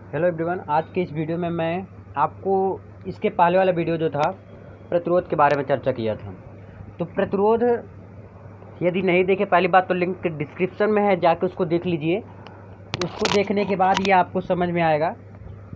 Hello everyone, आज के इस वीडियो में मैं आपको इसके पहले वाला वीडियो जो था प्रतिरोध के बारे में चर्चा किया था। तो प्रतिरोध यदि नहीं देखे, पहली बात तो लिंक डिस्क्रिप्शन में है, जाके उसको देख लीजिए। उसको देखने के बाद ये आपको समझ में आएगा,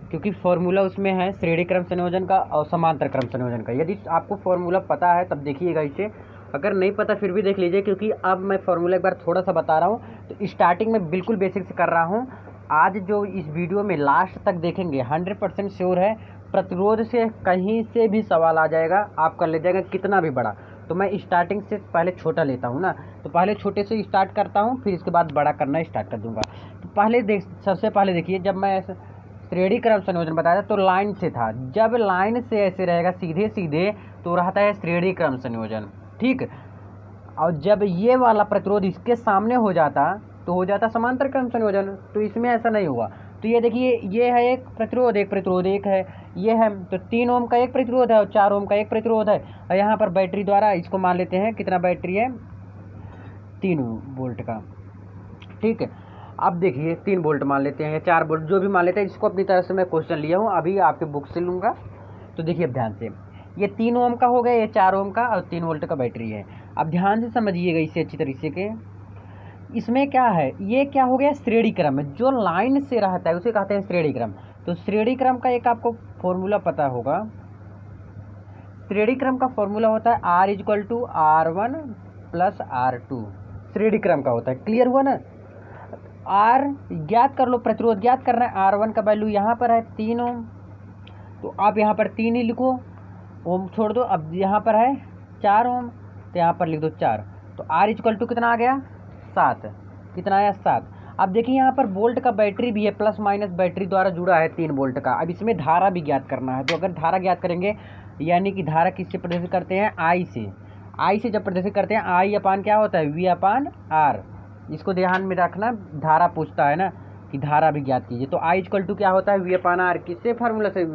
क्योंकि फार्मूला उसमें है श्रेणी क्रम संयोजन का और समांतर क्रम संयोजन का। यदि आपको फार्मूला पता है तब देखिएगा इसे, अगर नहीं पता फिर भी देख लीजिए, क्योंकि अब मैं फार्मूला एक बार थोड़ा सा बता रहा हूँ। तो स्टार्टिंग में बिल्कुल बेसिक से कर रहा हूँ। आज जो इस वीडियो में लास्ट तक देखेंगे 100% श्योर है प्रतिरोध से कहीं से भी सवाल आ जाएगा, आप कर ले जाएगा कितना भी बड़ा। तो मैं स्टार्टिंग से पहले छोटा लेता हूँ ना, तो पहले छोटे से स्टार्ट करता हूँ, फिर इसके बाद बड़ा करना स्टार्ट कर दूँगा। तो पहले सबसे पहले देखिए, जब मैं श्रेणी क्रम संयोजन बताया था तो लाइन से था। जब लाइन से ऐसे रहेगा सीधे सीधे तो रहता है श्रेणी क्रम संयोजन, ठीक। और जब ये वाला प्रतिरोध इसके सामने हो जाता तो हो जाता समांतर क्रम संयोजन। तो इसमें ऐसा नहीं हुआ। तो ये देखिए, ये है एक प्रतिरोध एक है, ये है। तो 3 ओम का एक प्रतिरोध है और 4 ओम का एक प्रतिरोध है। और यहाँ पर बैटरी द्वारा इसको मान लेते हैं, कितना बैटरी है, 3 वोल्ट का, ठीक है। अब देखिए 3 वोल्ट मान लेते हैं या 4 वोल्ट, जो भी मान लेते हैं। इसको अपनी तरफ से मैं क्वेश्चन लिया हूँ, अभी आपके बुक से लूँगा। तो देखिए अब ध्यान से, ये 3 ओम का हो गया, ये 4 ओम का और 3 वोल्ट का बैटरी है। अब ध्यान से समझिएगा इसे अच्छी तरीके के। इसमें क्या है, ये क्या हो गया, श्रेणी क्रम है। जो लाइन से रहता है उसे कहते हैं श्रेणी क्रम। तो श्रेणी क्रम का एक आपको फॉर्मूला पता होगा। श्रेणी क्रम का फॉर्मूला होता है R=R1 + R2, श्रेणी क्रम का होता है। क्लियर हुआ ना। आर ज्ञात कर लो, प्रतिरोध ज्ञात करना है। R1 का वैल्यू यहाँ पर है 3 ओम, तो आप यहाँ पर 3 ही लिखो, ओम छोड़ दो। अब यहाँ पर है 4 ओम, तो यहाँ पर लिख दो 4। तो R= कितना आ गया, 7। कितना आया, 7। अब देखिए यहाँ पर वोल्ट का बैटरी भी है, प्लस माइनस बैटरी द्वारा जुड़ा है 3 वोल्ट का। अब इसमें धारा भी ज्ञात करना है। तो अगर धारा ज्ञात करेंगे, यानी कि धारा किससे प्रदर्शित करते हैं, आई से। आई से जब प्रदर्शित करते हैं, आई अपान क्या होता है, V/R। इसको ध्यान में रखना, धारा पूछता है ना कि धारा भी ज्ञात कीजिए। तो I= क्या होता है, V/R। किससे, फार्मूला से,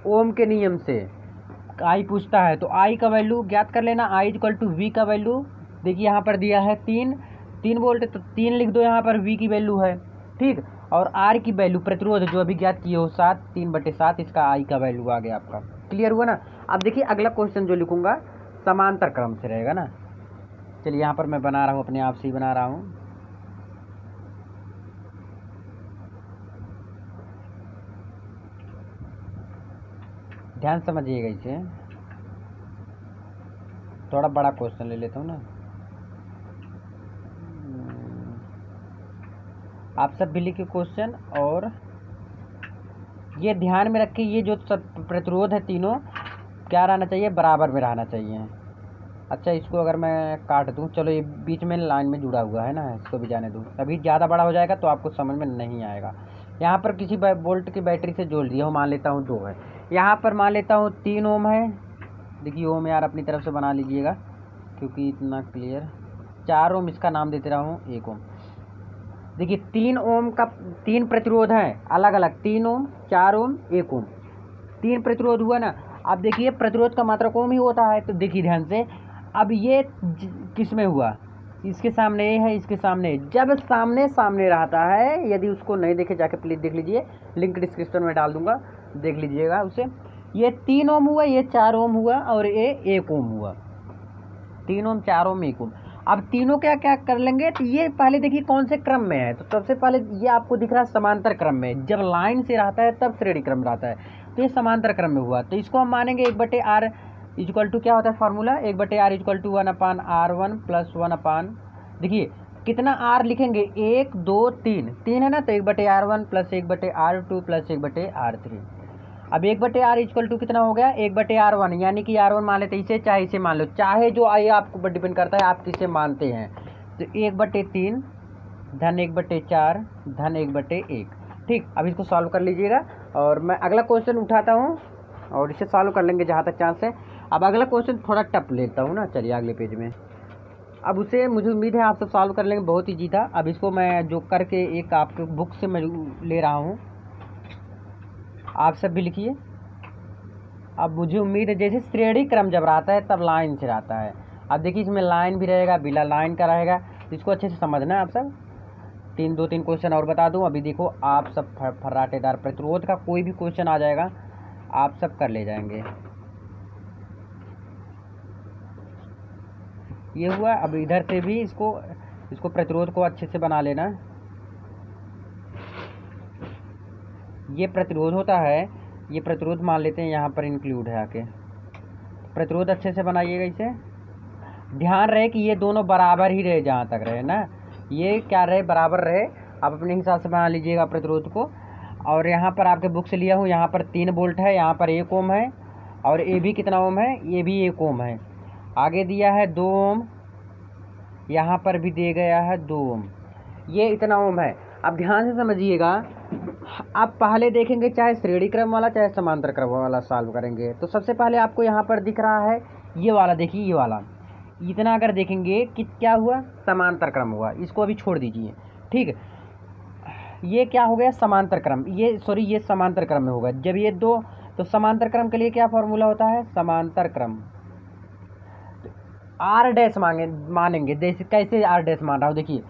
ओम के नियम से आई पूछता है। तो आई का वैल्यू ज्ञात कर लेना। I=V का वैल्यू देखिए यहाँ पर दिया है 3 वोल्ट, तो 3 लिख दो। यहाँ पर V की वैल्यू है, ठीक। और R की वैल्यू प्रतिरोध जो अभी ज्ञात किए हो 7, 3/7, इसका I का वैल्यू आ गया आपका। क्लियर हुआ ना। अब देखिए अगला क्वेश्चन जो लिखूंगा समांतर क्रम से रहेगा ना। चलिए यहाँ पर मैं बना रहा हूँ, अपने आप से ही बना रहा हूँ। ध्यान समझिएगा इसे, थोड़ा बड़ा क्वेश्चन ले लेता हूँ ना। आप सब भी लिखिए क्वेश्चन, और ये ध्यान में रखिए, ये जो प्रतिरोध है तीनों क्या रहना चाहिए, बराबर में रहना चाहिए। अच्छा, इसको अगर मैं काट दूं, चलो ये बीच में लाइन में जुड़ा हुआ है ना, इसको भी जाने दूं। अभी ज़्यादा बड़ा हो जाएगा तो आपको समझ में नहीं आएगा। यहाँ पर किसी वोल्ट की बैटरी से जोड़ दिया हूँ, मान लेता हूँ 2 है। यहाँ पर मान लेता हूँ 3 ओम है। देखिए ओम यार अपनी तरफ से बना लीजिएगा, क्योंकि इतना क्लियर। 4 ओम, इसका नाम देते रहा हूँ 1 ओम। देखिए 3 ओम का 3 प्रतिरोध हैं अलग अलग, 3 ओम, 4 ओम, 1 ओम, 3 प्रतिरोध हुआ ना। अब देखिए प्रतिरोध का मात्रक ओम ही होता है। तो देखिए ध्यान से, अब ये किस में हुआ, इसके सामने ये है, इसके सामने। जब सामने सामने रहता है, यदि उसको नहीं देखे जाके प्लीज़ देख लीजिए, लिंक डिस्क्रिप्शन में डाल दूंगा, देख लीजिएगा उसे। ये 3 ओम हुआ, ये 4 ओम हुआ, और ये 1 ओम हुआ। 3 ओम, 4 ओम, 1 ओम। अब तीनों क्या क्या कर लेंगे, तो ये पहले देखिए कौन से क्रम में है। तो सबसे पहले ये आपको दिख रहा है समांतर क्रम में। जब लाइन से रहता है तब श्रेणी क्रम रहता है, तो ये समांतर क्रम में हुआ। तो इसको हम मानेंगे 1/R = क्या होता है फार्मूला, 1/R = 1/R1 + 1/। देखिए कितना R लिखेंगे, 1 2 3 है ना, तो 1/R1 + 1/R2 + 1/R3। अब 1/R = कितना हो गया, 1/R1, यानी कि R1 मान लेते इसे, चाहे इसे मान लो, चाहे जो आए आपको ऊपर डिपेंड करता है आप किसे मानते हैं। तो 1/3 धन 1/4 धन 1/1, ठीक। अब इसको सॉल्व कर लीजिएगा, और मैं अगला क्वेश्चन उठाता हूँ और इसे सॉल्व कर लेंगे जहाँ तक चांस है। अब अगला क्वेश्चन थोड़ा टफ लेता हूँ ना, चलिए अगले पेज में। अब उसे मुझे उम्मीद है आप सब सॉल्व कर लेंगे, बहुत ईजी था। अब इसको मैं जो करके एक आपके बुक से मैं ले रहा हूँ, आप सब भी लिखिए। अब मुझे उम्मीद है, जैसे श्रेणी क्रम जब रहता है तब लाइन से रहता है। अब देखिए इसमें लाइन भी रहेगा, बिना लाइन का रहेगा, तो इसको अच्छे से समझना है आप सब। दो तीन क्वेश्चन और बता दूं। अभी देखो आप सब फर्राटेदार प्रतिरोध का कोई भी क्वेश्चन आ जाएगा, आप सब कर ले जाएंगे। ये हुआ। अब इधर से भी इसको प्रतिरोध को अच्छे से बना लेना। ये प्रतिरोध होता है, ये प्रतिरोध मान लेते हैं यहाँ पर इंक्लूड है आके। प्रतिरोध अच्छे से बनाइएगा इसे। ध्यान रहे कि ये दोनों बराबर ही रहे, जहाँ तक रहे ना, ये क्या रहे, बराबर रहे। आप अपने हिसाब से बना लीजिएगा प्रतिरोध को। और यहाँ पर आपके बुक से लिया हूँ, यहाँ पर 3 वोल्ट है, यहाँ पर 1 ओम है, और ये भी कितना ओम है, ये भी 1 ओम है। आगे दिया है 2 ओम, यहाँ पर भी दिया गया है 2 ओम, ये इतना ओम है। अब ध्यान से समझिएगा। आप पहले देखेंगे चाहे श्रेणी क्रम वाला चाहे समांतर क्रम वाला सॉल्व करेंगे, तो सबसे पहले आपको यहाँ पर दिख रहा है ये वाला, देखिए ये वाला इतना अगर देखेंगे कि क्या हुआ, समांतर क्रम हुआ। इसको अभी छोड़ दीजिए, ठीक है। ये क्या हो गया, समांतर क्रम, ये सॉरी ये समांतर क्रम में होगा। जब ये दो, तो समांतर क्रम के लिए क्या फॉर्मूला होता है, समांतर क्रम आर डैश मानेंगे। जैसे कैसे आर डैश मान रहा हूँ, देखिए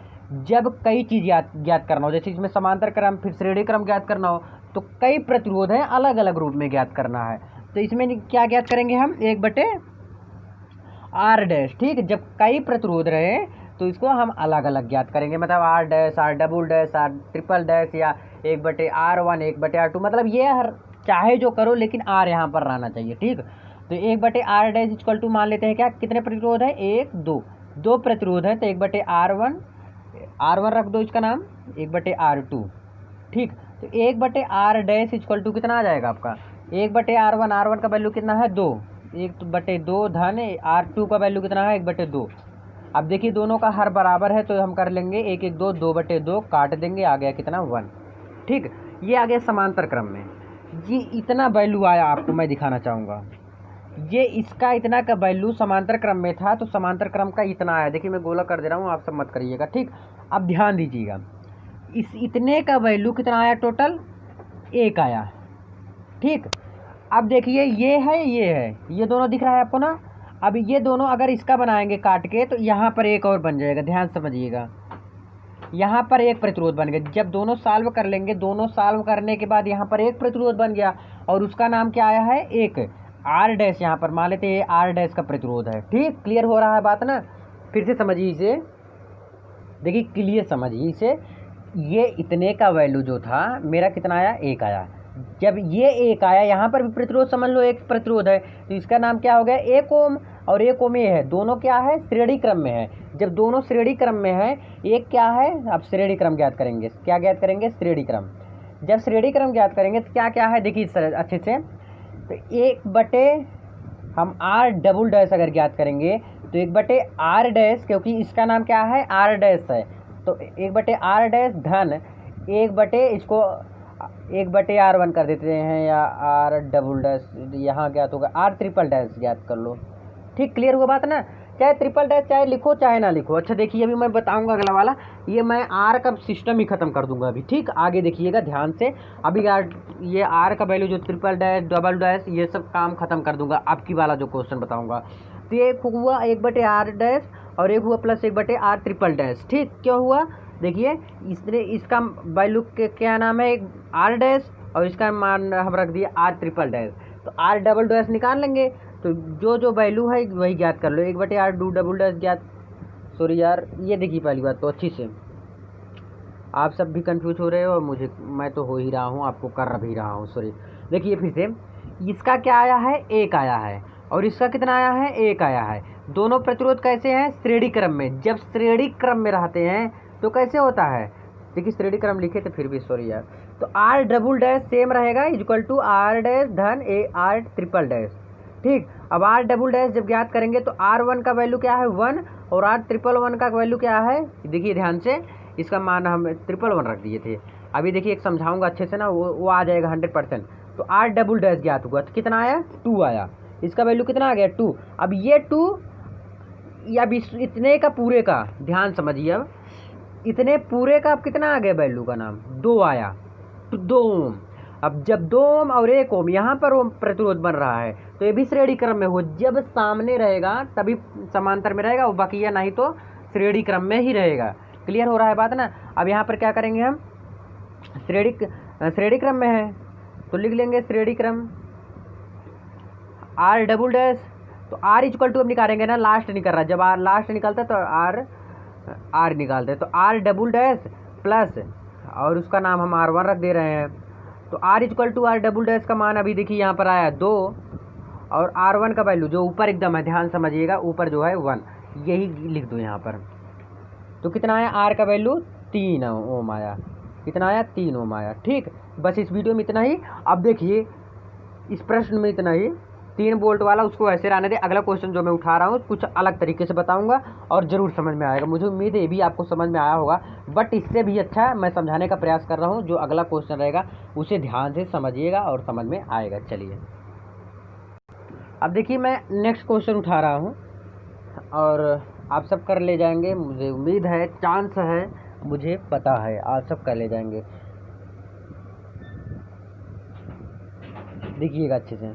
जब कई चीज़ ज्ञात करना हो, जैसे इसमें समांतर क्रम फिर श्रेणी क्रम ज्ञात करना हो, तो कई प्रतिरोध हैं अलग अलग रूप में ज्ञात करना है। तो इसमें क्या ज्ञात करेंगे हम, 1/आर डैश, ठीक है। जब कई प्रतिरोध रहे तो इसको हम अलग अलग ज्ञात करेंगे, मतलब R dash, R double dash, R triple dash, या 1/R1, 1/R2, मतलब ये हर चाहे जो करो लेकिन आर यहाँ पर रहना चाहिए, ठीक। तो 1/आर डैश इक्वल टू मान लेते हैं क्या, कितने प्रतिरोध है, 1 2 प्रतिरोध है, तो 1/R1 रख दो इसका नाम, 1/R2, ठीक। तो 1/आर डैश इक्वल टू कितना आ जाएगा आपका, 1/R1, R1 का वैल्यू कितना है 2, 1/2 धन R2 का वैल्यू कितना है 1/2। अब देखिए दोनों का हर बराबर है, तो हम कर लेंगे 1 1 2 2/2 काट देंगे, आ गया कितना 1, ठीक। ये आ गया समांतर क्रम में। ये इतना वैल्यू आया, आपको मैं दिखाना चाहूँगा। ये इसका इतना का वैल्यू समांतर क्रम में था, तो समांतर क्रम का इतना आया। देखिए मैं गोला कर दे रहा हूँ, आप सब मत करिएगा, ठीक। अब ध्यान दीजिएगा, इस इतने का वैल्यू कितना आया, टोटल 1 आया, ठीक। अब देखिए ये है, ये दोनों दिख रहा है आपको ना। अब ये दोनों अगर इसका बनाएंगे काट के, तो यहाँ पर एक और बन जाएगा, ध्यान समझिएगा। यहाँ पर एक प्रतिरोध बन गया। जब दोनों सॉल्व कर लेंगे, दोनों सॉल्व करने के बाद यहाँ पर एक प्रतिरोध बन गया, और उसका नाम क्या आया है, 1 आर डैश। यहाँ पर मान लेते हैं आर डैश का प्रतिरोध है, ठीक। क्लियर हो रहा है बात ना, फिर से समझिए इसे, देखिए क्लियर समझिए इसे। ये इतने का वैल्यू जो था मेरा कितना आया, 1 आया। जब ये 1 आया, यहाँ पर भी प्रतिरोध समझ लो, एक प्रतिरोध है, तो इसका नाम क्या हो गया, 1 ओम, और 1 ओम ये है, दोनों क्या है, श्रेणी क्रम में है। जब दोनों श्रेणी क्रम में है, एक क्या है, अब श्रेणी क्रम ज्ञात करेंगे, क्या ज्ञात करेंगे, श्रेणी क्रम। जब श्रेणी क्रम ज्ञात करेंगे तो क्या क्या है, देखिए इस तरह अच्छे से। तो 1 हम आर डबल डैश अगर ज्ञात करेंगे, तो 1/आर डैश, क्योंकि इसका नाम क्या है, आर डैश है, तो 1/आर डैश धन 1/R1 कर देते हैं, या आर डबल डैश यहाँ ज्ञात होगा, आर ट्रिपल डैश ज्ञात कर लो, ठीक। क्लियर हुआ बात ना, चाहे ट्रिपल डैश चाहे लिखो चाहे ना लिखो। अच्छा देखिए अभी मैं बताऊंगा अगला वाला, ये मैं आर का सिस्टम ही खत्म कर दूंगा अभी, ठीक। आगे देखिएगा ध्यान से। अभी ये आर का वैल्यू जो ट्रिपल डैश डबल डैश ये सब काम खत्म कर दूंगा, आपकी वाला जो क्वेश्चन बताऊंगा। तो ये हुआ 1/आर डैश, और एक हुआ प्लस 1/आर ट्रिपल डैश, ठीक। क्यों हुआ, देखिए इसका वैल्यू क्या नाम है, एक आर डैश, और इसका मान हम रख दिया आर ट्रिपल डैश। तो आर डबल डैश निकाल लेंगे, तो जो वैल्यू है वही ज्ञात कर लो, 1/आर डबल डैश ज्ञात। सॉरी यार, ये देखिए पहली बात तो अच्छी से, आप सब भी कंफ्यूज हो रहे हो, और मैं तो हो ही रहा हूँ, आपको कर भी रहा हूँ, सॉरी। देखिए फिर से, इसका क्या आया है, 1 आया है, और इसका कितना आया है, 1 आया है। दोनों प्रतिरोध कैसे हैं, श्रेणी क्रम में। जब श्रेणी क्रम में रहते हैं तो कैसे होता है, देखिए श्रेणी क्रम लिखे तो फिर भी सॉरी यार, तो आर डबल डैश सेम रहेगा इक्वल टू आर डैश धन आर ट्रिपल डैश, ठीक। अब आर डबल डैश जब ज्ञात करेंगे, तो R1 का वैल्यू क्या है 1, और आर ट्रिपल 1 का वैल्यू क्या है, देखिए ध्यान से, इसका मान हम 111 रख दिए थे। अभी देखिए एक समझाऊंगा अच्छे से ना, वो आ जाएगा 100%। तो आर डबल डैश ज्ञात हुआ, तो कितना आया, 2 आया। इसका वैल्यू कितना आ गया, 2। अब ये 2 या इतने का पूरे का ध्यान समझिए, अब इतने पूरे का अब कितना आ गया, वैल्यू का नाम 2 आया, तो 2 ओम। अब जब 2 ओम और 1 ओम यहाँ पर ओम प्रतिरोध बन रहा है, तो ये भी श्रेणी क्रम में हो। जब सामने रहेगा तभी समांतर में रहेगा, और बाकी या नहीं तो श्रेणी क्रम में ही रहेगा। क्लियर हो रहा है बात ना। अब यहाँ पर क्या करेंगे हम, श्रेणी क्रम में है तो लिख लेंगे श्रेणी क्रम आर डबल डैश, तो आर इक्वल टू अब निकालेंगे ना, लास्ट निकल रहा है, जब आर लास्ट निकलता है तो आर निकालते हैं, तो आर डबल डैश प्लस और उसका नाम हम R1 रख दे रहे हैं। तो R equal to R double dash का मान अभी देखिए यहाँ पर आया 2 और R1 का वैल्यू जो ऊपर एकदम है, ध्यान समझिएगा, ऊपर जो है 1, यही लिख दो यहाँ पर। तो कितना आया, आर का वैल्यू 3 ओम आया, कितना आया 3 ओम आया। ठीक, बस इस वीडियो में इतना ही। अब देखिए इस प्रश्न में इतना ही, 3 वोल्ट वाला उसको ऐसे रहने दे। अगला क्वेश्चन जो मैं उठा रहा हूँ कुछ अलग तरीके से बताऊंगा और ज़रूर समझ में आएगा, मुझे उम्मीद है ये भी आपको समझ में आया होगा, बट इससे भी अच्छा मैं समझाने का प्रयास कर रहा हूँ। जो अगला क्वेश्चन रहेगा उसे ध्यान से समझिएगा और समझ में आएगा। चलिए अब देखिए मैं नेक्स्ट क्वेश्चन उठा रहा हूँ और आप सब कर ले जाएंगे, मुझे उम्मीद है, चांस है, मुझे पता है आप सब कर ले जाएंगे। देखिएगा अच्छे से,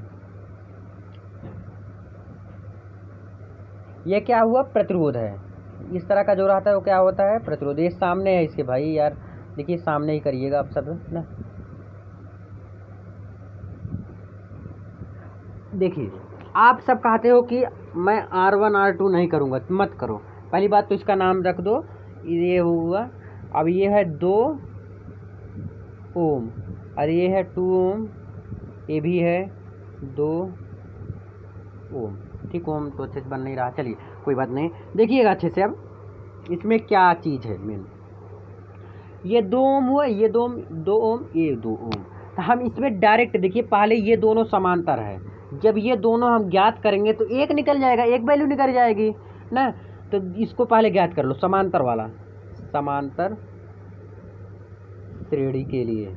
ये क्या हुआ, प्रतिरोध है। इस तरह का जो रहता है वो क्या होता है, प्रतिरोध। ये सामने है इसके भाई, यार देखिए सामने ही करिएगा आप सब ना। देखिए आप सब कहते हो कि मैं R1 R2 नहीं करूँगा, मत करो। पहली बात तो इसका नाम रख दो, ये हुआ। अब ये है 2 ओम और ये है 2 ओम, ये भी है 2 ओम। ठीक, ओम तो अच्छे से बन नहीं रहा, चलिए कोई बात नहीं, देखिएगा अच्छे से। अब इसमें क्या चीज़ है मेन, ये 2 ओम हुआ, ये 2 ओम, ये 2 ओम। तो हम इसमें डायरेक्ट देखिए, पहले ये दोनों समांतर है, जब ये दोनों हम ज्ञात करेंगे तो एक निकल जाएगा, एक वैल्यू निकल जाएगी ना। तो इसको पहले ज्ञात कर लो, समांतर वाला, समांतर श्रेणी के लिए।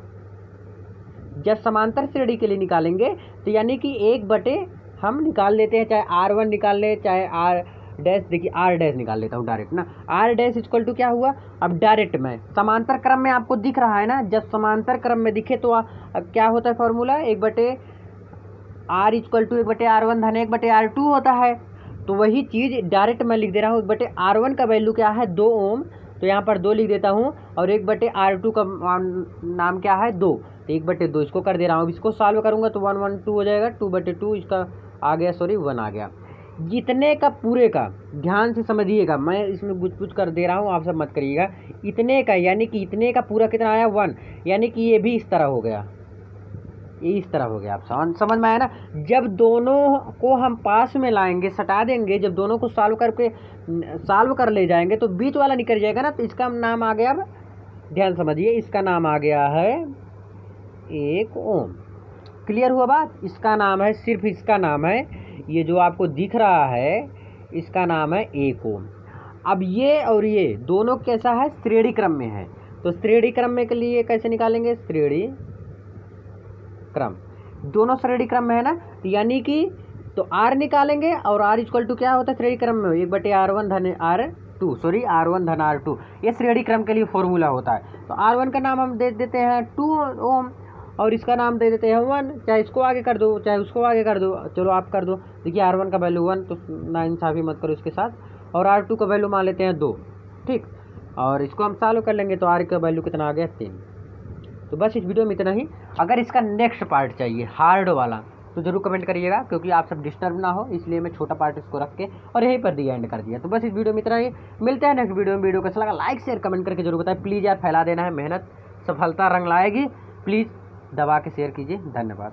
जब समांतर श्रेणी के लिए निकालेंगे तो यानी कि 1/, हम निकाल लेते हैं, चाहे R1 निकाल ले चाहे R डैश, देखिए R डैश निकाल लेता हूँ डायरेक्ट ना। R डैश इक्वल टू क्या हुआ, अब डायरेक्ट में समांतर क्रम में आपको दिख रहा है ना, जब समांतर क्रम में दिखे तो अब क्या होता है formula, 1/R equal to 1/R1 धन 1/R2 होता है। तो वही चीज़ डायरेक्ट मैं लिख दे रहा हूँ, 1/R1 का वैल्यू क्या है 2 ओम, तो यहाँ पर 2 लिख देता हूँ, और 1/R2 का नाम क्या है 2, तो 1/2 इसको कर दे रहा हूँ। अब इसको सॉल्व करूँगा तो 1 1 2 हो जाएगा, 2/2 इसका आ गया, सॉरी 1 आ गया। जितने का पूरे का ध्यान से समझिएगा, मैं इसमें कुछ कर दे रहा हूँ, आप सब मत करिएगा। इतने का यानी कि इतने का पूरा कितना आया 1, यानी कि ये भी इस तरह हो गया, ये इस तरह हो गया। आप समझ में आया ना। जब दोनों को हम पास में लाएंगे, सटा देंगे, जब दोनों को सॉल्व कर ले जाएंगे तो बीच वाला निकल जाएगा ना, तो इसका नाम आ गया, अब ध्यान समझिए, इसका नाम आ गया है 1 ओम। क्लियर हुआ बात, इसका नाम है, सिर्फ इसका नाम है, ये जो आपको दिख रहा है इसका नाम है 1 ओम। अब ये और ये दोनों कैसा है, श्रेणी क्रम में है, तो श्रेणी क्रम में के लिए कैसे निकालेंगे, श्रेणी क्रम, दोनों श्रेणी क्रम में है ना, यानी कि तो R निकालेंगे, और R इक्वल टू क्या होता है श्रेणी क्रम में, 1/R1 धन R2, सॉरी R1 धन R2, ये श्रेणी क्रम के लिए फॉर्मूला होता है। तो R1 का नाम हम दे देते हैं 2 ओम और इसका नाम दे देते हैं 1, चाहे इसको आगे कर दो चाहे उसको आगे कर दो, चलो आप कर दो। देखिए R1 का वैल्यू 1, तो नाइंसाफ़ी मत करो इसके साथ, और R2 का वैल्यू मान लेते हैं 2, ठीक, और इसको हम सॉल्व कर लेंगे तो R का वैल्यू कितना आ गया 3। तो बस इस वीडियो में इतना ही। अगर इसका नेक्स्ट पार्ट चाहिए हार्ड वाला तो ज़रूर कमेंट करिएगा, क्योंकि आप सब डिस्टर्ब ना हो, इसलिए मैं छोटा पार्ट इसको रख के और यहीं पर दिया, एंड कर दिया। तो बस इस वीडियो में इतना ही, मिलते हैं नेक्स्ट वीडियो में। वीडियो कैसा लगा लाइक शेयर कमेंट करके जरूर बताएं प्लीज़ यार, फैला देना है, मेहनत सफलता रंग लाएगी, प्लीज़ दबा के शेयर कीजिए, धन्यवाद।